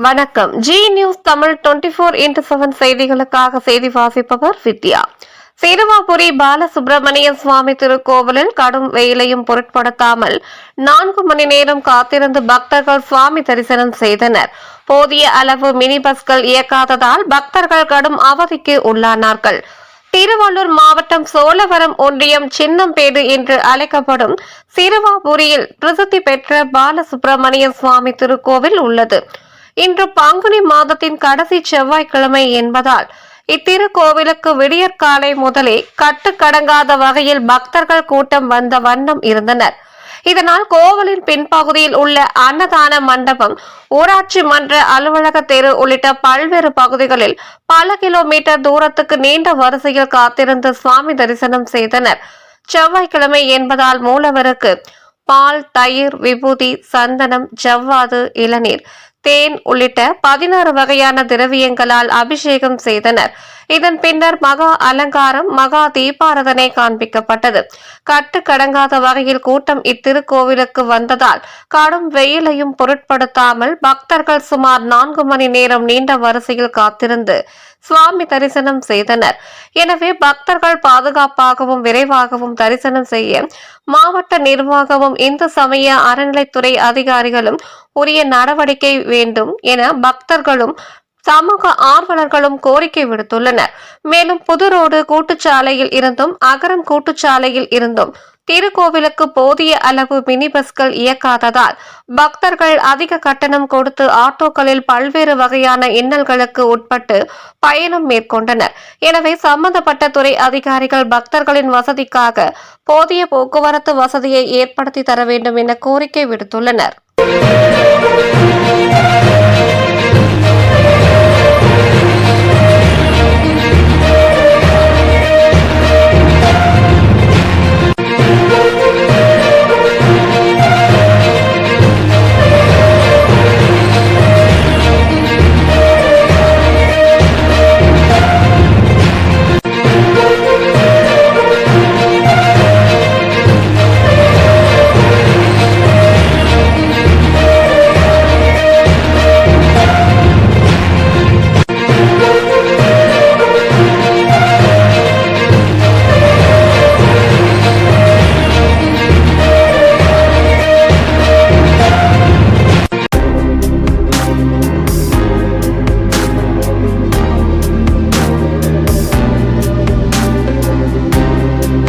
வணக்கம். G news Tamil 24x7 செய்திகளுக்காக செய்தி வாசிப்பவர் வித்யா. சிறுவாபுரி பாலசுப்பிரமணிய சுவாமி திருக்கோவிலில் கடும் வெயிலையும் பொருட்படுத்தாமல் 4 மணி நேரம் காத்திருந்து பக்தர்கள் சுவாமி தரிசனம் செய்தனர். போதிய அளவு மினி பஸ்கள் இயக்காததால் பக்தர்கள் கடும் அவதிக்கு உள்ளானார்கள். திருவள்ளூர் மாவட்டம் சோழவரம் ஒன்றியம் சின்னம்பேடு என்று அழைக்கப்படும் சிறுவாபுரியில் பிரசித்தி பெற்ற பாலசுப்பிரமணிய சுவாமி திருக்கோவில் உள்ளது. இன்று பங்குனி மாதத்தின் கடைசி செவ்வாய்க்கிழமை என்பதால் இத்திருக்கோவிலுக்கு விடியற்காலை முதலே கட்டுக்கடங்காத வகையில் பக்தர்கள் கூட்டம் வந்த வண்ணம் இருந்தனர். இதனால் கோவிலின் பின்பகுதியில் உள்ள அன்னதான மண்டபம், ஊராட்சி மன்ற அலுவலக தெரு உள்ளிட்ட பல்வேறு பகுதிகளில் பல கிலோமீட்டர் தூரத்துக்கு நீண்ட வரிசையில் காத்திருந்து சுவாமி தரிசனம் செய்தனர். செவ்வாய்க்கிழமை என்பதால் மூலவருக்கு பால், தயிர், விபூதி, சந்தனம், ஜவ்வாது, இளநீர், தேன் உள்ளிட்ட 16 வகையான திரவியங்களால் அபிஷேகம் செய்தனர். இதன் பின்னர் மகா அலங்காரம், மகா தீபாரதனை காண்பிக்கப்பட்டது. கட்டுக்கடங்காத வகையில் கூட்டம் இத்திருக்கோவிலுக்கு வந்ததால் கடும் வெயிலையும் பொருட்படுத்தாமல் பக்தர்கள் சுமார் 4 மணி நேரம் நீண்ட வரிசையில் காத்திருந்து சுவாமி தரிசனம் செய்தனர். எனவே பக்தர்கள் பாதுகாப்பாகவும் விரைவாகவும் தரிசனம் செய்ய மாவட்ட நிர்வாகமும் இந்து சமய அறநிலைத்துறை அதிகாரிகளும் உரிய நடவடிக்கை வேண்டும் என பக்தர்களும் சமூக ஆர்வலர்களும் கோரிக்கை விடுத்துள்ளனர். மேலும் புதுரோடு கூட்டுச்சாலையில் இருந்தும் அகரம் கூட்டுச்சாலையில் இருந்தும் திருக்கோவிலுக்கு போதிய அளவு மினி பஸ்கள் இயக்காததால் பக்தர்கள் அதிக கட்டணம் கொடுத்து ஆட்டோக்களில் பல்வேறு வகையான இன்னல்களுக்கு உட்பட்டு பயணம் மேற்கொண்டனர். எனவே சம்பந்தப்பட்ட துறை அதிகாரிகள் பக்தர்களின் வசதிக்காக போதிய போக்குவரத்து வசதியை ஏற்படுத்தி தர வேண்டும் என கோரிக்கை விடுத்துள்ளனர்.